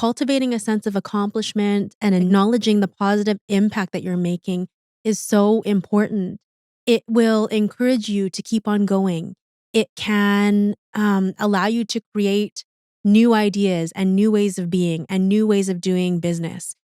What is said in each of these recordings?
cultivating a sense of accomplishment and acknowledging the positive impact that you're making is so important. It will encourage you to keep on going. It can allow you to create new ideas and new ways of being and new ways of doing business.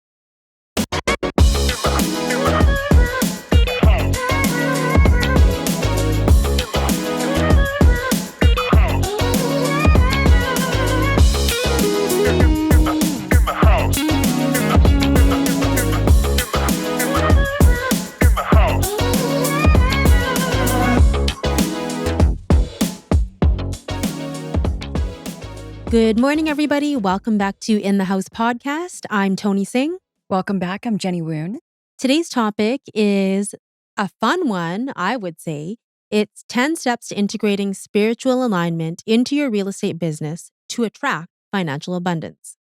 Good morning, everybody. Welcome back to In the House podcast. I'm Toni Singh. Welcome back. I'm Jenny Woon. Today's topic is a fun one, I would say. It's 10 steps to integrating spiritual alignment into your real estate business to attract financial abundance.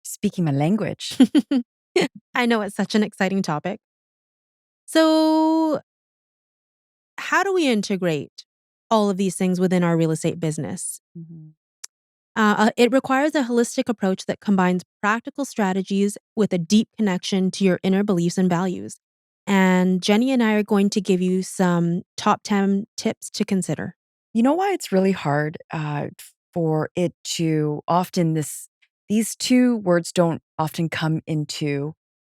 Speaking my language. I know it's such an exciting topic. So, how do we integrate all of these things within our real estate business? It requires a holistic approach that combines practical strategies with a deep connection to your inner beliefs and values. And Jenny and I are going to give you some top 10 tips to consider. You know why it's really hard for it to often these two words don't often come into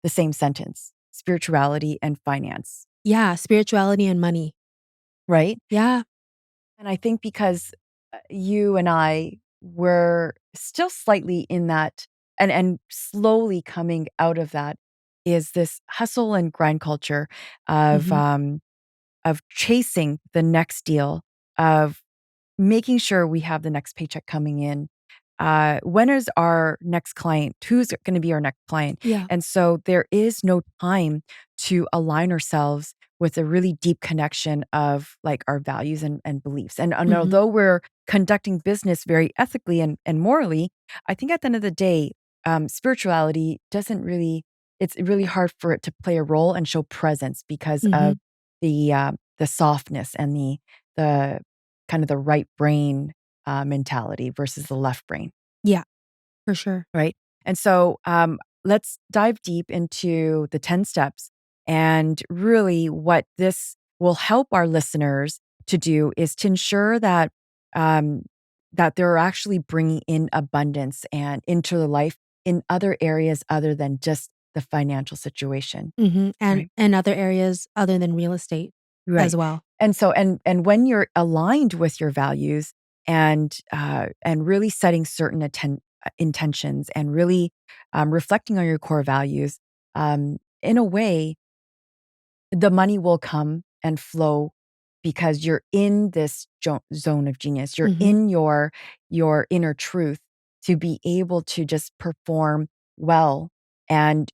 the same sentence, spirituality and finance. Yeah, spirituality and money. Right? Yeah. And I think because you and I were still slightly in that and slowly coming out of that is this hustle and grind culture of chasing the next deal, of making sure we have the next paycheck coming in. When is our next client? Who's going to be our next client? Yeah. And so there is no time to align ourselves with a really deep connection of like our values and beliefs. And although we're conducting business very ethically and morally, I think at the end of the day, spirituality doesn't really, it's really hard for it to play a role and show presence because of the softness and the kind of the right brain mentality versus the left brain. Yeah, for sure. Right. And so let's dive deep into the 10 steps. And really, what this will help our listeners to do is to ensure that that they're actually bringing in abundance and into their life in other areas other than just the financial situation. And Right. and other areas other than real estate as well. And so, and when you're aligned with your values and really setting certain intentions and really reflecting on your core values, in a way, the money will come and flow because you're in this zone of genius. You're in your inner truth to be able to just perform well and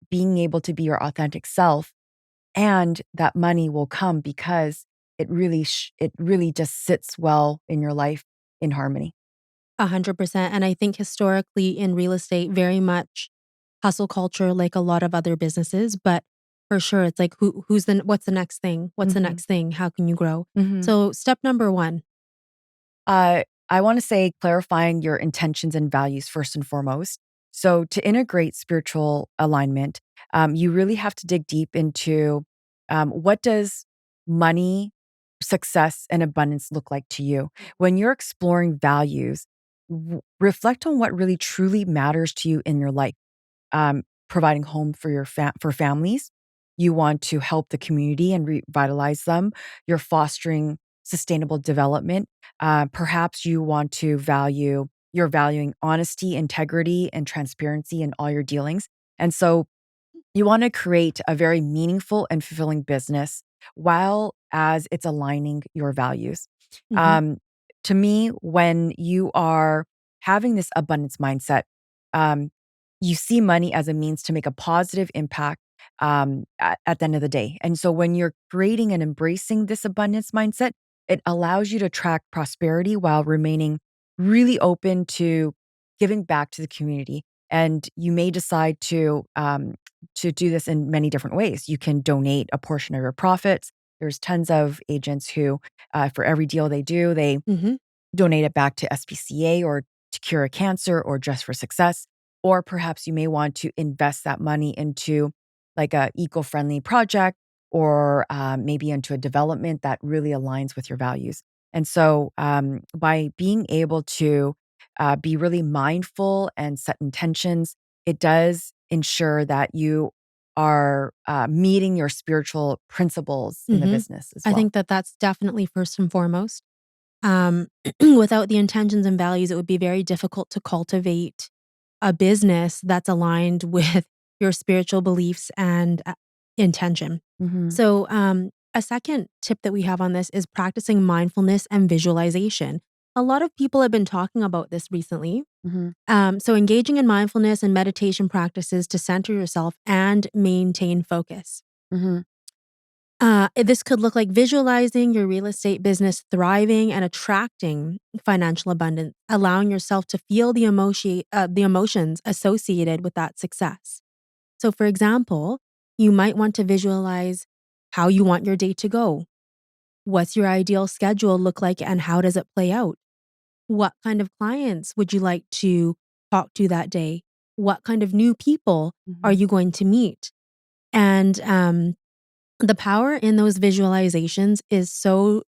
being able to be your authentic self. And that money will come because it really just sits well in your life in harmony. 100%. And I think historically in real estate, very much hustle culture, like a lot of other businesses, but for sure, it's like, what's the next thing? What's the next thing? How can you grow? So step number 1. I want to say clarifying your intentions and values first and foremost. So to integrate spiritual alignment, you really have to dig deep into what does money, success, and abundance look like to you? When you're exploring values, reflect on what really truly matters to you in your life. Providing home for your for families. You want to help the community and revitalize them. You're fostering sustainable development. Perhaps you want to you're valuing honesty, integrity, and transparency in all your dealings. And so you want to create a very meaningful and fulfilling business while as it's aligning your values. To me, when you are having this abundance mindset, you see money as a means to make a positive impact at the end of the day. And so when you're creating and embracing this abundance mindset, it allows you to attract prosperity while remaining really open to giving back to the community. And you may decide to do this in many different ways. You can donate a portion of your profits. There's tons of agents who, for every deal they do, they donate it back to SPCA or to cure a cancer or Dress for Success. Or perhaps you may want to invest that money into like a eco-friendly project or maybe into a development that really aligns with your values. And so by being able to be really mindful and set intentions, it does ensure that you are meeting your spiritual principles in the Mhm. business as I well. think that that's definitely first and foremost. Without the intentions and values, it would be very difficult to cultivate a business that's aligned with your spiritual beliefs and intention. Mhm. So, a second tip that we have on this is practicing mindfulness and visualization. A lot of people have been talking about this recently. Mhm. So, engaging in mindfulness and meditation practices to center yourself and maintain focus. Mhm. This could look like visualizing your real estate business thriving and attracting financial abundance, allowing yourself to feel the emotions associated with that success. So, for example, you might want to visualize how you want your day to go. What's your ideal schedule look like and how does it play out? What kind of clients would you like to talk to that day? What kind of new people are Mhm. you going to meet? And the power in those visualizations is so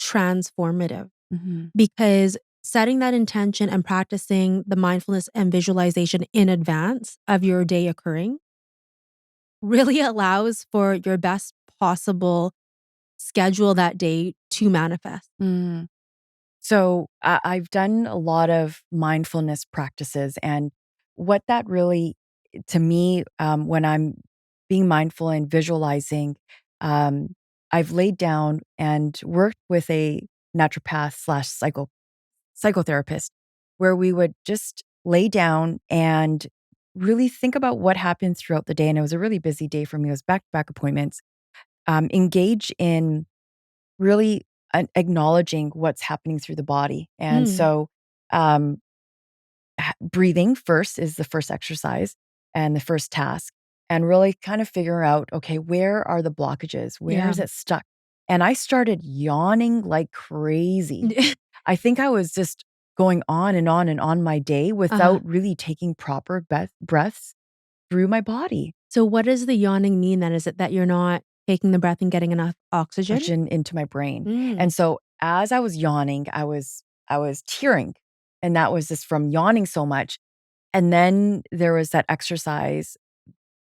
transformative Mhm. because setting that intention and practicing the mindfulness and visualization in advance of your day occurring really allows for your best possible schedule that day to manifest. Mm. So I've done a lot of mindfulness practices, and what that really, to me, when I'm being mindful and visualizing, um, I've laid down and worked with a naturopath slash psychotherapist, where we would just lay down and really think about what happened throughout the day. And it was a really busy day for me. It was back to back appointments. Engage in really acknowledging what's happening through the body. And Mm, so, um, breathing first is the first exercise and the first task, and really kind of figure out, okay, where are the blockages? Where yeah. is it stuck? And I started yawning like crazy. I think I was just going on and on and on my day Uh-huh. without really taking proper breaths through my body. So what does the yawning mean then? Is it that you're not taking the breath and getting enough oxygen? Oxygen into my brain. And Mm, so as I was yawning, I was tearing, and that was just from yawning so much. And then there was that exercise.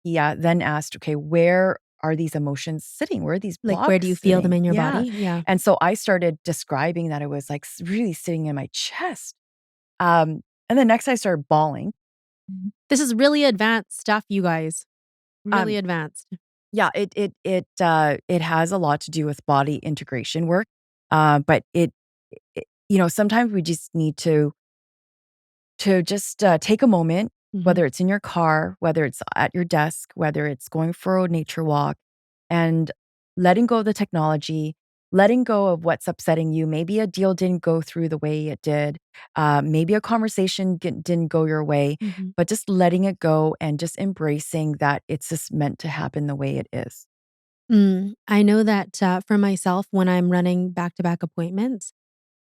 Yeah, then asked, "Okay, where are these emotions sitting? Where are these like, where do blocks you feel them sitting?" in your body? Yeah. Yeah. And so I started describing that it was, like, really sitting in my chest. And then next I started bawling. This is really advanced stuff, you guys. Really Um, advanced. yeah, it has a lot to do with body integration work, but sometimes we just need to just, take a moment, Mhm. whether it's in your car, whether it's at your desk, whether it's going for a nature walk, and letting go of the technology, letting go of what's upsetting you. Maybe a deal didn't go through the way it did. Maybe a conversation didn't go your way, Mhm. but just letting it go and just embracing that it's just meant to happen the way it is. I know that, for myself, when I'm running back-to-back appointments,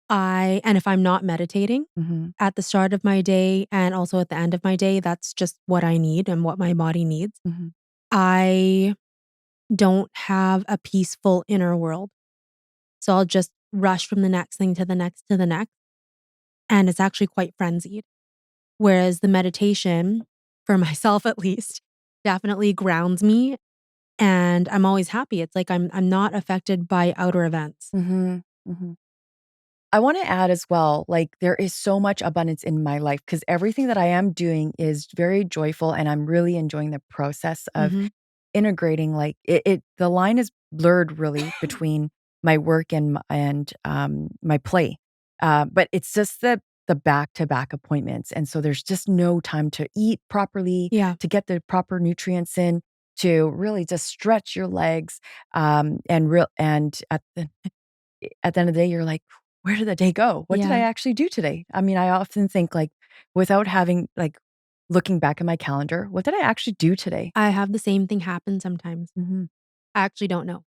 and if I'm not meditating Mhm, at the start of my day and also at the end of my day, that's just what I need and what my body needs. mhm, I don't have a peaceful inner world. So I'll just rush from the next thing to the next to the next, and it's actually quite frenzied. Whereas the meditation, for myself at least, definitely grounds me and I'm always happy. It's like I'm not affected by outer events. mhm, mhm. I wanna add as well, like, there is so much abundance in my life because everything that I am doing is very joyful, and I'm really enjoying the process of Mhm. integrating, like, the line is blurred really between my work and my play. But it's just the back-to-back appointments, and so there's just no time to eat properly, Yeah. to get the proper nutrients in, to really just stretch your legs, and at the end of the day, you're like, "Where did the day go? What did I Yeah. actually do today?" I mean, I often think, like, without having looking back at my calendar, "What did I actually do today?" I have the same thing happen sometimes. Mhm. I actually don't know.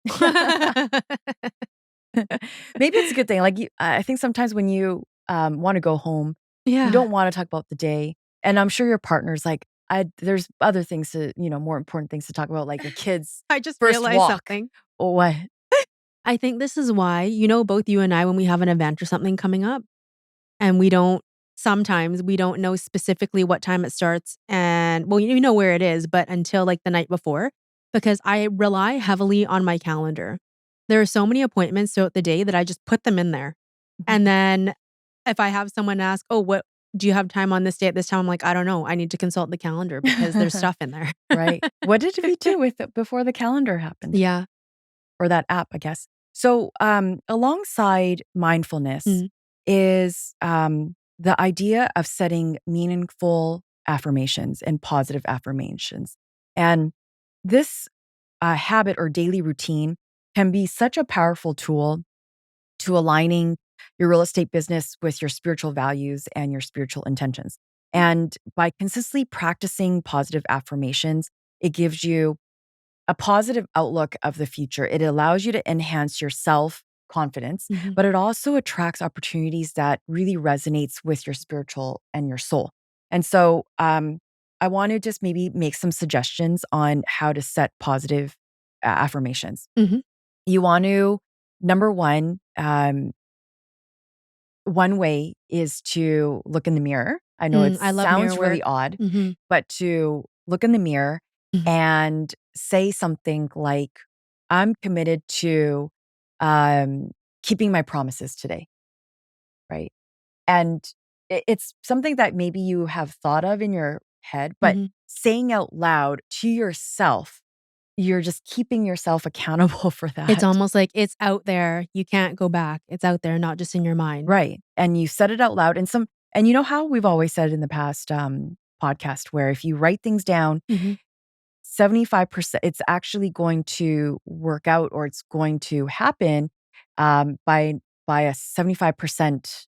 Maybe it's a good thing, like, I think sometimes when you, wanna go home, you Yeah. don't wanna talk about the day, And I'm sure your partner's like, there's other things to, more important things to talk about, like your kids' I just first realized walk. something. Or what? I think this is why, both you and I, when we have an event or something coming up and sometimes we don't know specifically what time it starts and, well, you know where it is, but until like the night before, because I rely heavily on my calendar. There are so many appointments throughout the day that I just put them in there. And then if I have someone ask, "Oh, what do you have time on this day at this time?" I'm like, "I don't know. I need to consult the calendar because there's stuff in there." Right. What did we do with it before the calendar happened? Yeah. Or that app, I guess. So, alongside mindfulness Mm. is the idea of setting meaningful affirmations and positive affirmations. And this habit or daily routine can be such a powerful tool to aligning your real estate business with your spiritual values and your spiritual intentions. And by consistently practicing positive affirmations, it gives you a positive outlook of the future. It allows you to enhance your self confidence, Mhm. but it also attracts opportunities that really resonates with your spiritual and your soul. And so, I want to just maybe make some suggestions on how to set positive affirmations. Mhm. You want to, number one way is to look in the mirror. I know it I love mirror sounds really work. odd, Mhm. but to look in the mirror Mhm. and say something like, I'm committed to um, keeping my promises today, right? And it's something that maybe you have thought of in your head, but Mhm. saying out loud to yourself, you're just keeping yourself accountable for It's that. almost like it's out there. You can't go back. It's out there, not just in your mind. Right, and you said it out loud, and you know how we've always said in the past, podcast where if you write things down, Mhm. 75% it's actually going to work out or it's going to happen, by a 75%,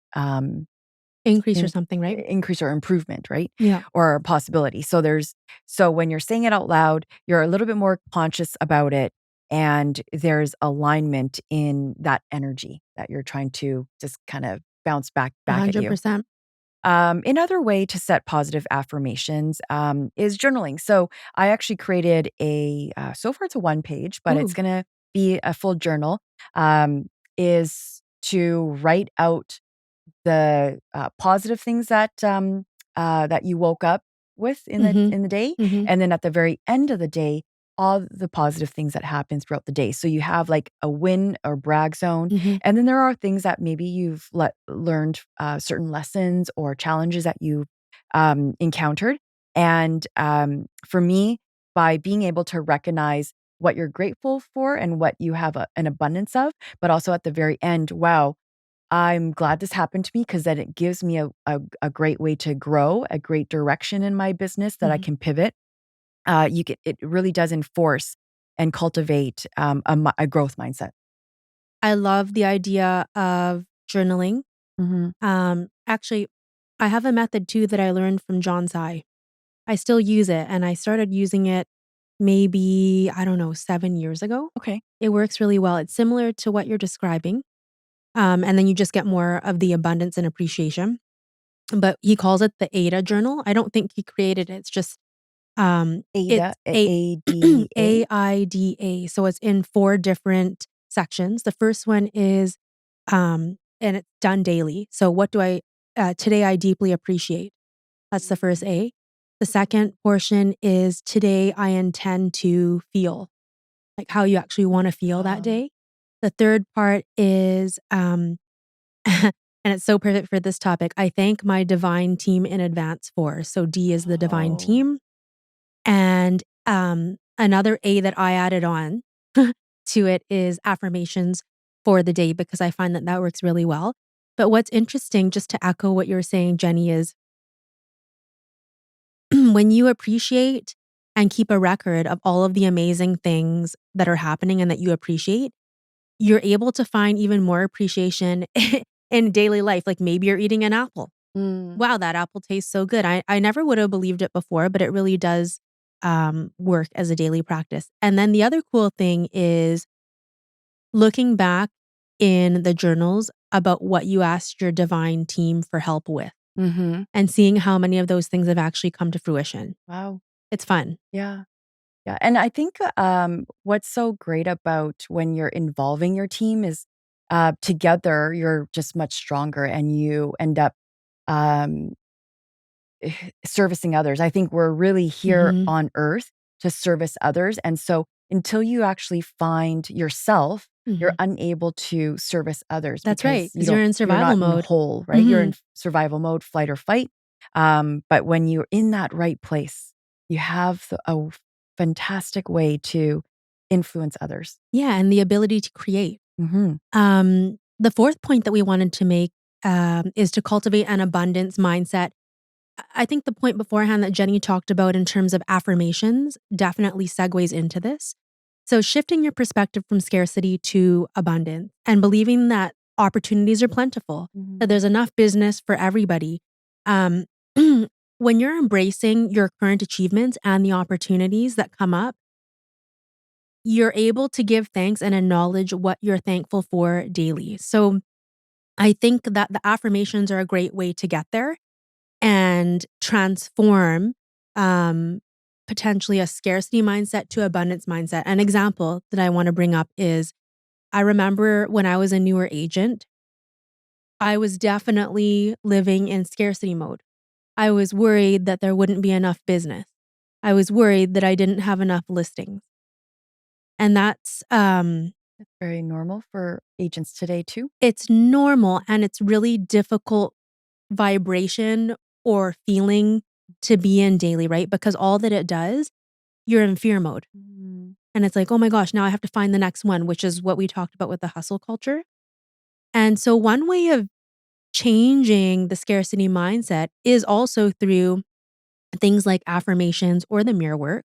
Increase or in something, right? increase or improvement, right? Yeah. Or possibility. So when you're saying it out loud, you're a little bit more conscious about it, and there's alignment in that energy that you're trying to just kind of bounce back at you. 100%. Another way to set positive affirmations is journaling. So I actually created so far it's a one page, but it's Ooh. going to be a full journal, um, is to write out the, positive things that you woke up with in the Mhm. in the day, Mhm. and then at the very end of the day, all the positive things that happen throughout the day. So you have like a win or brag zone, Mhm. and then there are things that maybe you've learned, certain lessons or challenges that you've, encountered. And, for me, by being able to recognize what you're grateful for and what you have an abundance of, but also at the very end, wow, I'm glad this happened to me because then it gives me a great way to grow, a great direction in my business that I Mhm. can pivot. It really does enforce and cultivate, a growth mindset. I love the idea of journaling. Mhm. Actually, I have a method too that I learned from John Tsai. I still use it, and I started using it maybe, I don't know, 7 years ago. Okay. It works really well. It's similar to what you're describing, and then you just get more of the abundance and appreciation. But he calls it the AIDA journal. I don't think he created it. It's just, ADA, it's a ADA? AIDA. So it's in 4 different sections. The first one is, and it's done daily. So what do today I deeply appreciate. That's the first Mm. A. The second portion is today I intend to feel, like how you actually wanna feel that Oh. day. The third part is, and it's so perfect for this topic, I thank my divine team in advance for. So D is the divine Oh. team. And, another A that I added on to it is affirmations for the day because I find that that works really well. But what's interesting, just to echo what you were saying, Jenny, is when you appreciate and keep a record of all of the amazing things that are happening and that you appreciate, you're able to find even more appreciation in daily life. Like maybe you're eating an apple. Mm. Wow, that apple tastes so good. I never would have believed it before, but it really does work as a daily practice. And then the other cool thing is looking back in the journals about what you asked your divine team for help with. Mhm. and seeing how many of those things have actually come to fruition. Wow. It's fun. Yeah. Yeah, and I think, what's so great about when you're involving your team is, together, you're just much stronger and you end up, um servicing others. I think we're really here Mhm. on earth to service others, and so until you actually find yourself, you're Mhm. unable to service others That's right, because 'cause you're in you're survival not in mode. whole, right? You're in Mhm. survival mode, fight or fight. But when you're in that right place, you have a fantastic way to influence others. Yeah, and the ability to create. Mhm. The 4th point that we wanted to make, is to cultivate an abundance mindset. I think the point beforehand that Jenny talked about in terms of affirmations definitely segues into this. So shifting your perspective from scarcity to abundance and believing that opportunities are plentiful, that Mhm. there's enough business for everybody. Um, when you're embracing your current achievements and the opportunities that come up, you're able to give thanks and acknowledge what you're thankful for daily. So I think that the affirmations are a great way to get there and transform, um, potentially a scarcity mindset to abundance mindset. An example that I wanna bring up is I remember when I was a newer agent, I was definitely living in scarcity mode. I was worried that there wouldn't be enough business. I was worried that I didn't have enough listings. And It's very normal for agents today too. it's normal and it's really difficult vibration or feeling to be in daily, right? Because all that it does, you're in fear mode. Mm. And it's like, "Oh my gosh, now I have to find the next one," which is what we talked about with the hustle culture. And so one way of changing the scarcity mindset is also through things like affirmations or the mirror work,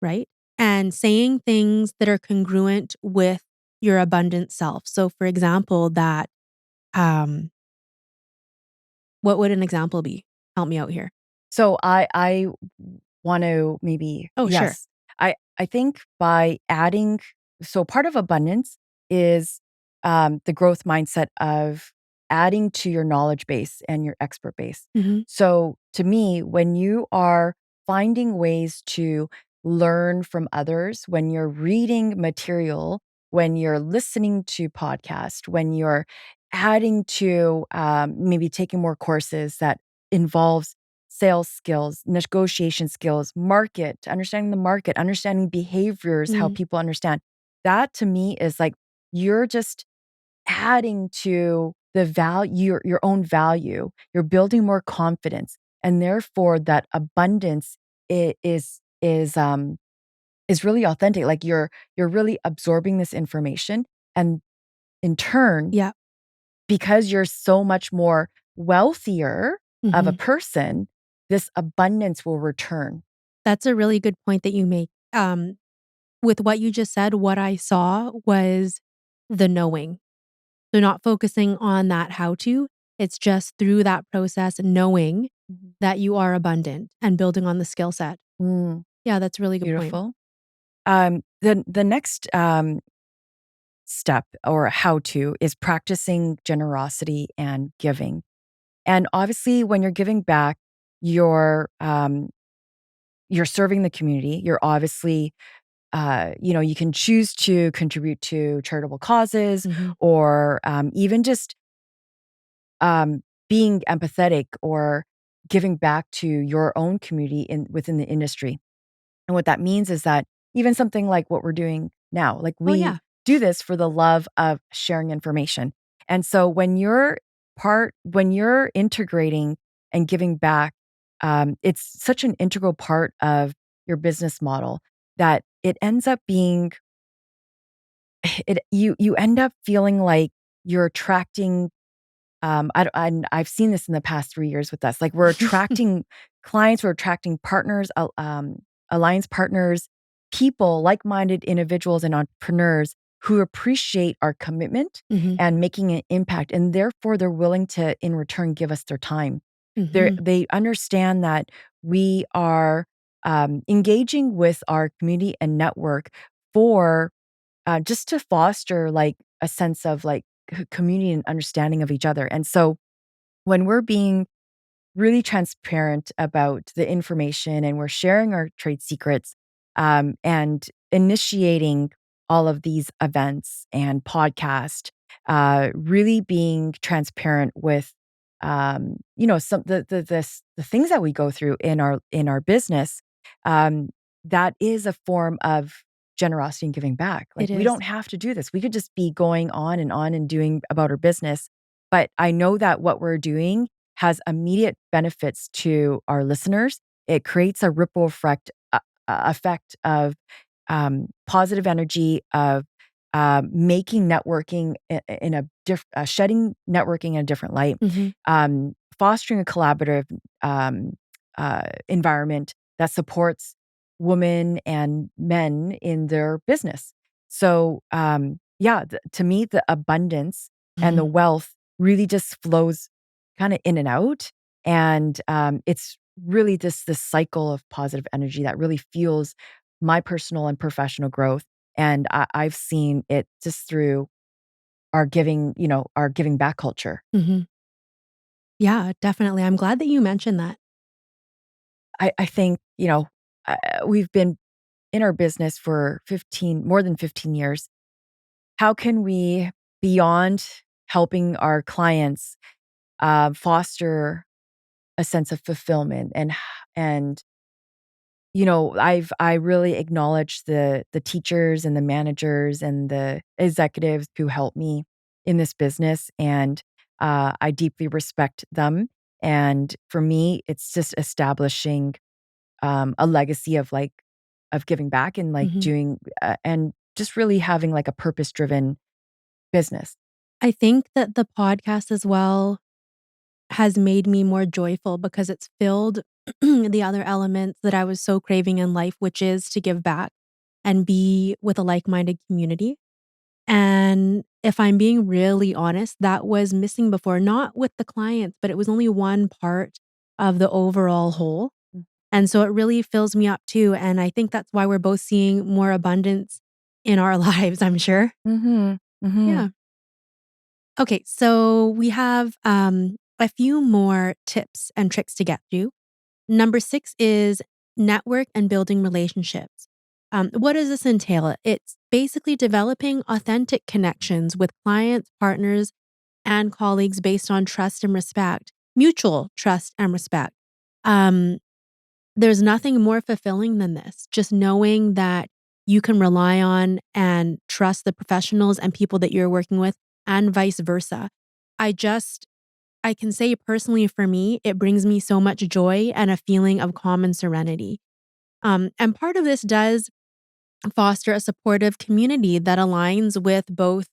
right? And saying things that are congruent with your abundant self. So for example, that um what would an example be? Help me out here. So I want to maybe Oh, sure. yes. I think by adding so part of abundance is the growth mindset of adding to your knowledge base and your expert base. Mhm. So to me, when you are finding ways to learn from others, when you're reading material, when you're listening to podcasts, when you're adding to maybe taking more courses that involves sales skills, negotiation skills, understanding the market, understanding behaviors, how Mm. people understand. That to me is like you're just adding to the value your own value. You're building more confidence and therefore that abundance is really authentic. Like you're really absorbing this information and in turn Yeah. because you're so much more wealthier of a Mhm. person, this abundance will return. That's a really good point that you make. With what you just said, what I saw was the knowing. So not focusing on that how to, it's just through that process knowing Mhm. that you are abundant and building on the skill set. Mm, Yeah, that's a really good point. beautiful. The next, step or how to is practicing generosity and giving. And obviously, when you're giving back, you're, um, you're serving the community. You're obviously you can choose to contribute to charitable causes Mhm. or even just being empathetic or giving back to your own community within the industry. And what that means is that even something like what we're doing now, like Oh, we yeah. do this for the love of sharing information. And so when you're integrating and giving back, it's such an integral part of your business model that it ends up being you end up feeling like you're attracting I've seen this in the past 3 years with us, like, we're attracting clients, we're attracting partners, alliance partners, people, like-minded individuals and entrepreneurs who appreciate our commitment Mhm. and making an impact, and therefore, they're willing to, in return, give us their time. Mhm. They understand that we are, engaging with our community and network for just to foster, like, a sense of, like, community and understanding of each other, and so when we're being really transparent about the information, and we're sharing our trade secrets, and initiating all of these events and podcast, really being transparent with, some the things that we go through in our business. Um, that is a form of generosity and giving back. Like, It we is. don't have to do this. We could just be going on and doing about our business. But I know that what we're doing has immediate benefits to our listeners. It creates a ripple effect of, positive energy, of, making networking in a shedding networking in a different light, Mhm. fostering a collaborative, environment that supports women and men in their business. So, yeah, to me, the abundance and the Mhm. wealth really just flows kind of in and out. And it's really this cycle of positive energy that really fuels my personal and professional growth. And I've seen it just through our giving back culture. Mhm. Yeah, definitely. I'm glad that you mentioned that. I think, we've been in our business for more than 15 years. How can we, beyond helping our clients, foster a sense of fulfillment, and I really acknowledge the teachers and the managers and the executives who helped me in this business, and I deeply respect them. And for me, it's just establishing, a legacy of, of giving back, and Mhm. doing, and just really having like a purpose driven business. I think that the podcast as well has made me more joyful because it's filled the other elements that I was so craving in life, which is to give back and be with a like-minded community. And if I'm being really honest, that was missing before, not with the clients, but it was only one part of the overall whole. And so it really fills me up too. And I think that's why we're both seeing more abundance in our lives, I'm sure. Mhm. Mhm. Yeah. Okay, so we have a few more tips and tricks to get through. Number 6 is network and building relationships. What does this entail? It's basically developing authentic connections with clients, partners, and colleagues based on trust and respect, mutual trust and respect. Um, there's nothing more fulfilling than this, just knowing that you can rely on and trust the professionals and people that you're working with, and vice versa. I just I can say personally for me, it brings me so much joy and a feeling of calm and serenity. And part of this does foster a supportive community that aligns with both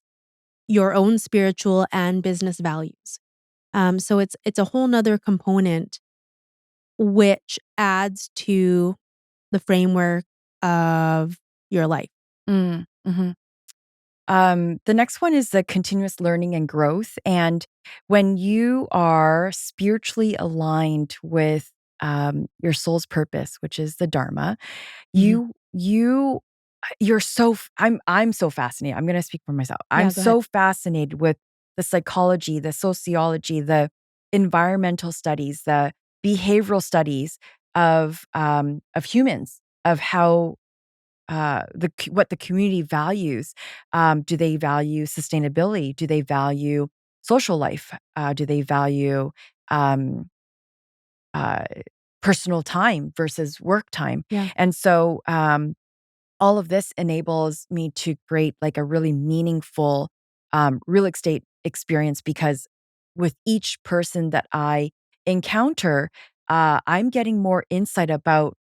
your own spiritual and business values. So it's a whole nother component which adds to the framework of your life. Mm, mhm. The next one is the continuous learning and growth. And when you are spiritually aligned with, your soul's purpose, which is the Dharma, Mhm. you're I'm so fascinated. I'm going to speak for myself. I'm Yeah, go ahead. so fascinated with the psychology, the sociology, the environmental studies, the behavioral studies of humans, of how, what the community values. Do they value sustainability? Do they value social life? Do they value, um, uh, personal time versus work time? Yeah. And so, all of this enables me to create like a really meaningful, real estate experience, because with each person that I encounter, I'm getting more insight about,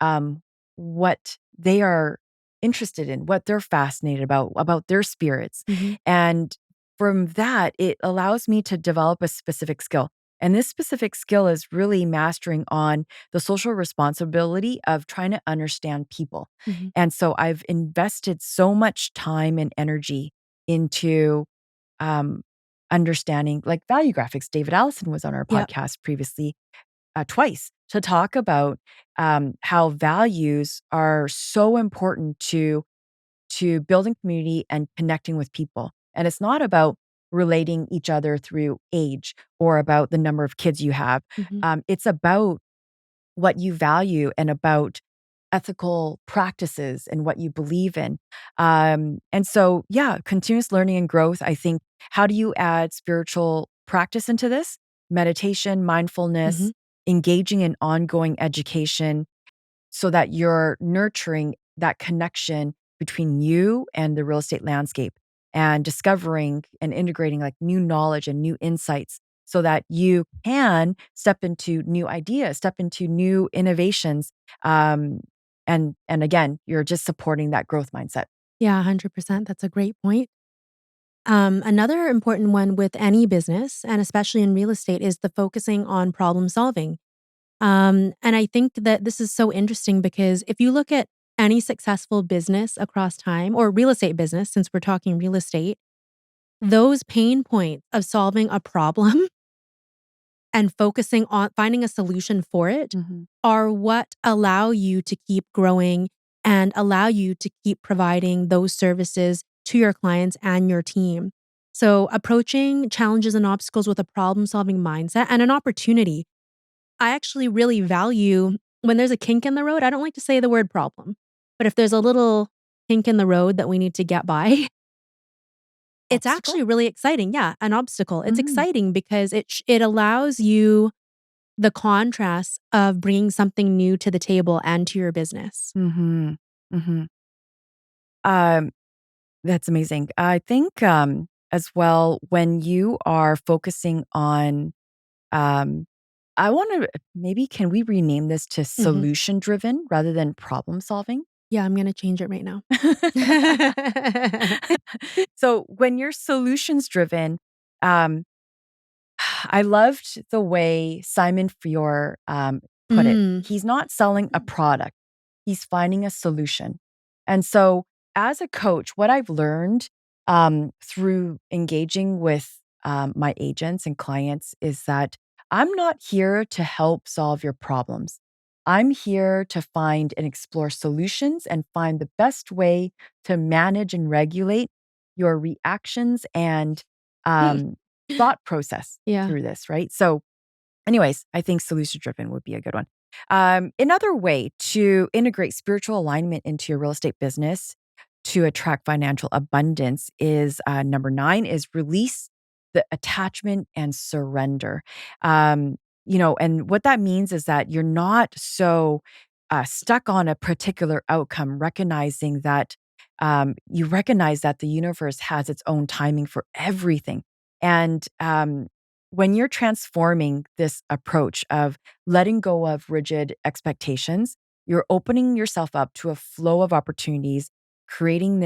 um, what they are interested in, what they're fascinated about their spirits. Mhm. And from that, it allows me to develop a specific skill. And this specific skill is really mastering on the social responsibility of trying to understand people. Mhm. And so I've invested so much time and energy into, um, understanding like value graphics. David Allison was on our Yep. podcast previously, twice, to talk about, how values are so important to building community and connecting with people. And it's not about relating each other through age or about the number of kids you have. Mhm. It's about what you value and about ethical practices and what you believe in. And so, yeah, continuous learning and growth. I think, how do you add spiritual practice into this? Meditation, mindfulness, Mhm. engaging in ongoing education so that you're nurturing that connection between you and the real estate landscape and discovering and integrating like new knowledge and new insights so that you can step into new ideas, step into new innovations. Um, and again, you're just supporting that growth mindset. Yeah, 100%. That's a great point. Another important one with any business, and especially in real estate, is the focusing on problem solving. And I think that this is so interesting because if you look at any successful business across time or real estate business, since we're talking real estate, those pain points of solving a problem and focusing on finding a solution for it Mhm. are what allow you to keep growing and allow you to keep providing those services to your clients and your team. So, approaching challenges and obstacles with a problem solving mindset and an opportunity. I actually really value when there's a kink in the road. I don't like to say the word problem, but if there's a little kink in the road that we need to get by, it's Obstacle? actually really exciting. Yeah, an obstacle. It's Mhm. exciting because it allows you the contrast of bringing something new to the table and to your business. Mhm. Mhm. Um, that's amazing. I think, as well, when you are focusing on, um I wanna maybe can we rename this to Mhm. solution driven rather than problem solving? Yeah, I'm gonna change it right now. So, when you're solutions driven, um, I loved the way Simon Fior, put it. Mm. He's not selling a product, he's finding a solution. And so, as a coach, what I've learned, through engaging with, my agents and clients is that I'm not here to help solve your problems. I'm here to find and explore solutions and find the best way to manage and regulate your reactions and, um, thought process Yeah. through this, right? So, anyways, I think solution driven would be a good one. Another way to integrate spiritual alignment into your real estate business to attract financial abundance is number 9 is release the attachment and surrender. Um, and what that means is that you're not so stuck on a particular outcome, recognizing that you recognize that the universe has its own timing for everything. And when you're transforming this approach of letting go of rigid expectations, you're opening yourself up to a flow of opportunities, creating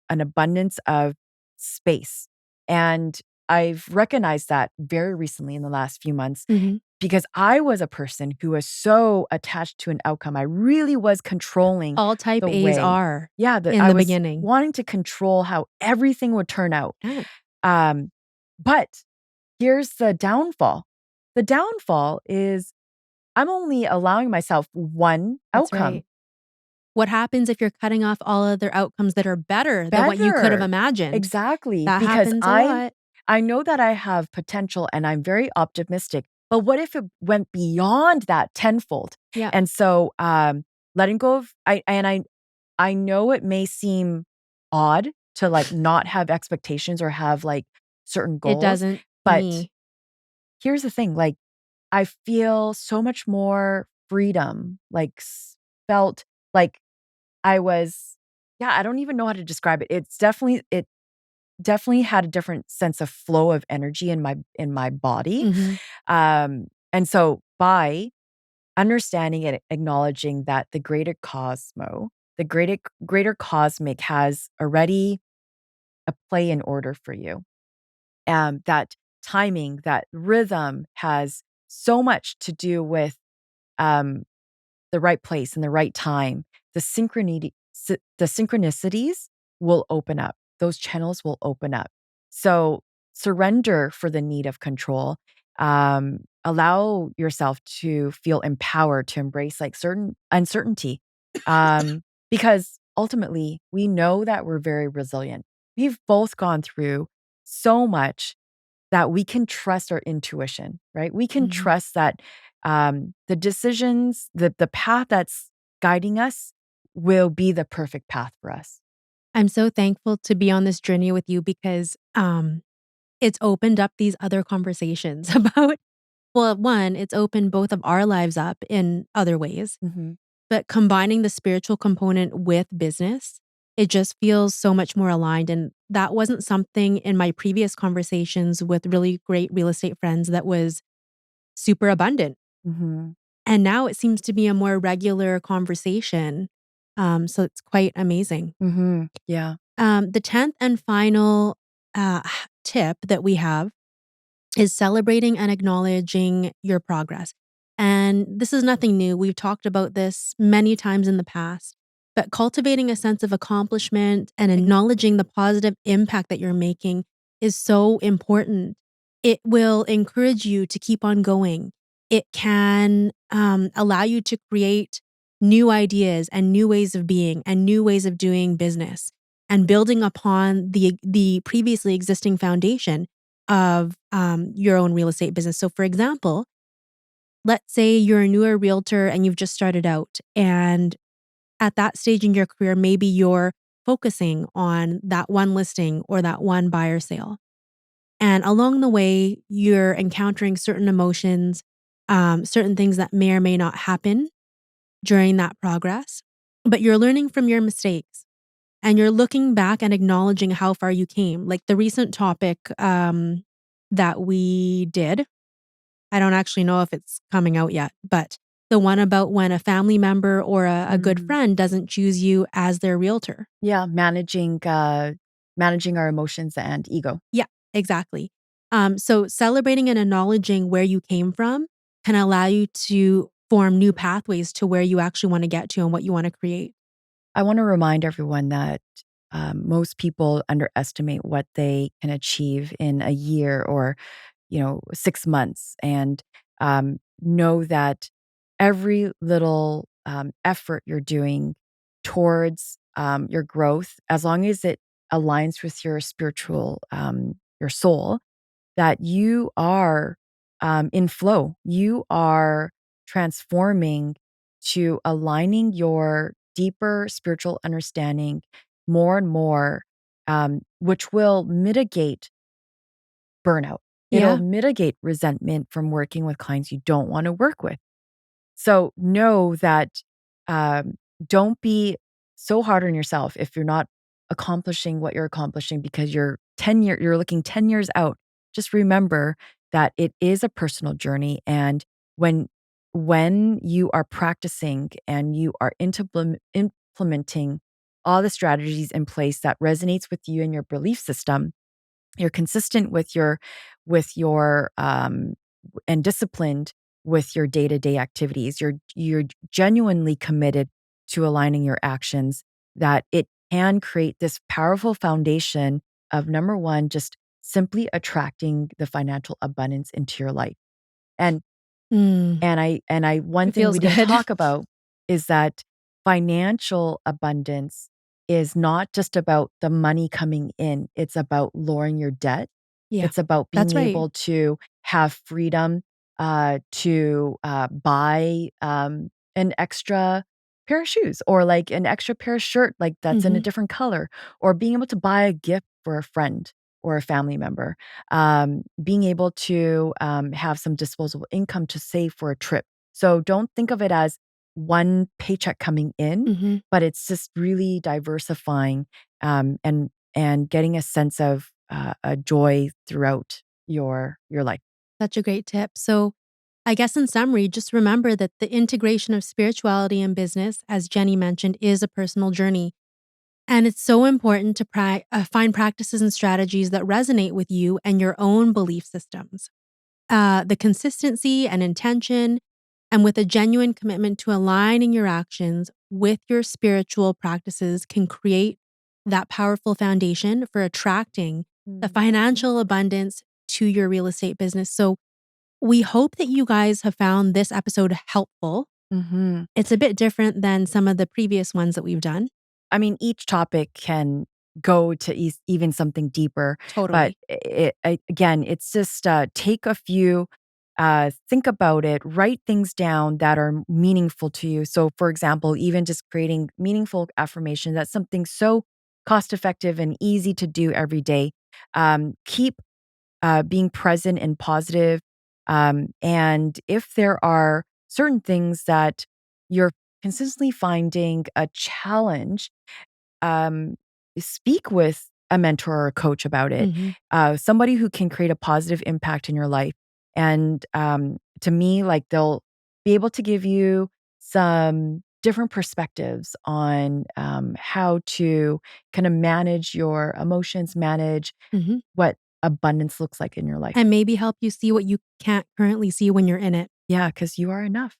an abundance of space. And I've recognized that very recently in the last few months Mhm. because I was a person who was so attached to an outcome. I really was controlling All type the A's way. are Yeah, that in I the was beginning. wanting to control how everything would turn out. Yeah, Um, but here's the downfall. The downfall is I'm only allowing myself one that's right. outcome. What happens if you're cutting off all other outcomes that are better than what you could have Better. imagined? Exactly, That because happens a lot. I know that I have potential and I'm very optimistic, but what if it went beyond that tenfold? Yeah, And so, letting go of I know it may seem odd to, like, not have expectations or have, like, certain it goals, doesn't to but me. here's the thing, like, I feel so much more freedom, like, felt like I was yeah, I don't even know how to describe it. It definitely had a different sense of flow of energy in my body. Mhm. And so by understanding and acknowledging that the greater cosmic has already a play in order for you. That timing, that rhythm has so much to do with um, the right place and the right time. The synchronicities will open up. Those channels will open up. So surrender for the need of control. Allow yourself to feel empowered to embrace like certain uncertainty. Because ultimately we know that we're very resilient. We've both gone through so much that we can trust our intuition, right? We can Mhm. trust that the decisions, the path that's guiding us will be the perfect path for us. I'm so thankful to be on this journey with you because, it's opened up these other conversations about well, one, it's opened both of our lives up in other ways, Mhm. but combining the spiritual component with business, it just feels so much more aligned, and that wasn't something in my previous conversations with really great real estate friends that was super abundant, Mhm. and now it seems to be a more regular conversation, so it's quite amazing. Mhm. Yeah. The 10th and final, tip that we have is celebrating and acknowledging your progress. And this is nothing new. We've talked about this many times in the past, but cultivating a sense of accomplishment and acknowledging the positive impact that you're making is so important. It will encourage you to keep on going. It can allow you to create new ideas and new ways of being and new ways of doing business and building upon the previously existing foundation of, your own real estate business. So, for example, let's say you're a newer realtor and you've just started out, and at that stage in your career, maybe you're focusing on that one listing or that one buyer sale. And along the way, you're encountering certain emotions, certain things that may or may not happen during that progress, but you're learning from your mistakes and you're looking back and acknowledging how far you came. Like the recent topic that we did, I don't actually know if it's coming out yet, but the one about when a family member or a good Mhm. friend doesn't choose you as their realtor. Yeah, managing our emotions and ego. Yeah, exactly. So celebrating and acknowledging where you came from can allow you to form new pathways to where you actually want to get to and what you want to create. I wanna remind everyone that, most people underestimate what they can achieve in a year or, 6 months, and, know that every little, effort you're doing towards, your growth, as long as it aligns with your spiritual, your soul, that you are, in flow. You are transforming to aligning your deeper spiritual understanding more and more, which will mitigate burnout. It'll Yeah. mitigate resentment from working with clients you don't want to work with. So know that, um, don't be so hard on yourself if you're not accomplishing what you're accomplishing because you're looking 10 years out. Just remember that it is a personal journey, and when when you are practicing and you are implementing all the strategies in place that resonates with you and your belief system, you're consistent with your and disciplined with your day-to-day activities. You're genuinely committed to aligning your actions, that it can create this powerful foundation of, number 1, just simply attracting the financial abundance into your life. And Mm, and I one it thing feels we didn't good. talk about is that financial abundance is not just about the money coming in, it's about lowering your debt. Yeah, It's about being that's right. able to have freedom, to, buy, an extra pair of shoes, or, like, an extra pair of shirt, like, that's in a Mhm. different color, or being able to buy a gift for a friend or a family member, being able to, have some disposable income to save for a trip. So don't think of it as one paycheck coming in, Mhm. but it's just really diversifying, and getting a sense of, a joy throughout your life. Such a great tip. So, I guess in summary, just remember that the integration of spirituality and business, as Jenny mentioned, is a personal journey. And it's so important to find practices and strategies that resonate with you and your own belief systems. The consistency and intention, and with a genuine commitment to aligning your actions with your spiritual practices, can create that powerful foundation for attracting the Mm. financial abundance to your real estate business. So, we hope that you guys have found this episode helpful. Mhm. It's a bit different than some of the previous ones that we've done. I mean, each topic can go to even something deeper. But Totally. again, it's just take a few, think about it, write things down that are meaningful to you. So, for example, even just creating meaningful affirmation, that's something so cost effective and easy to do every day. Keep being present and positive. And if there are certain things that you're consistently finding a challenge, um, speak with a mentor or a coach about it, Mhm. somebody who can create a positive impact in your life. And to me, like they'll be able to give you some different perspectives on how to kind of manage your emotions, manage Mhm. what abundance looks like in your life. And maybe help you see what you can't currently see when you're in it. Yeah, because you are enough.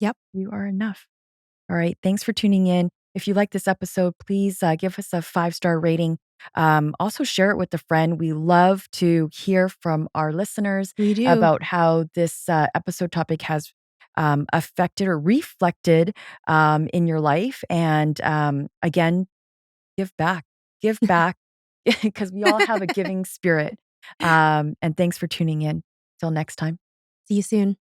Yep. You are enough. All right. Thanks for tuning in. If you like this episode, please give us a 5-star rating. Also, share it with a friend. We love to hear from our listeners We do. about how this episode topic has affected or reflected in your life. And again, give back, give back, because we all have a giving spirit. And thanks for tuning in. Till next time. See you soon.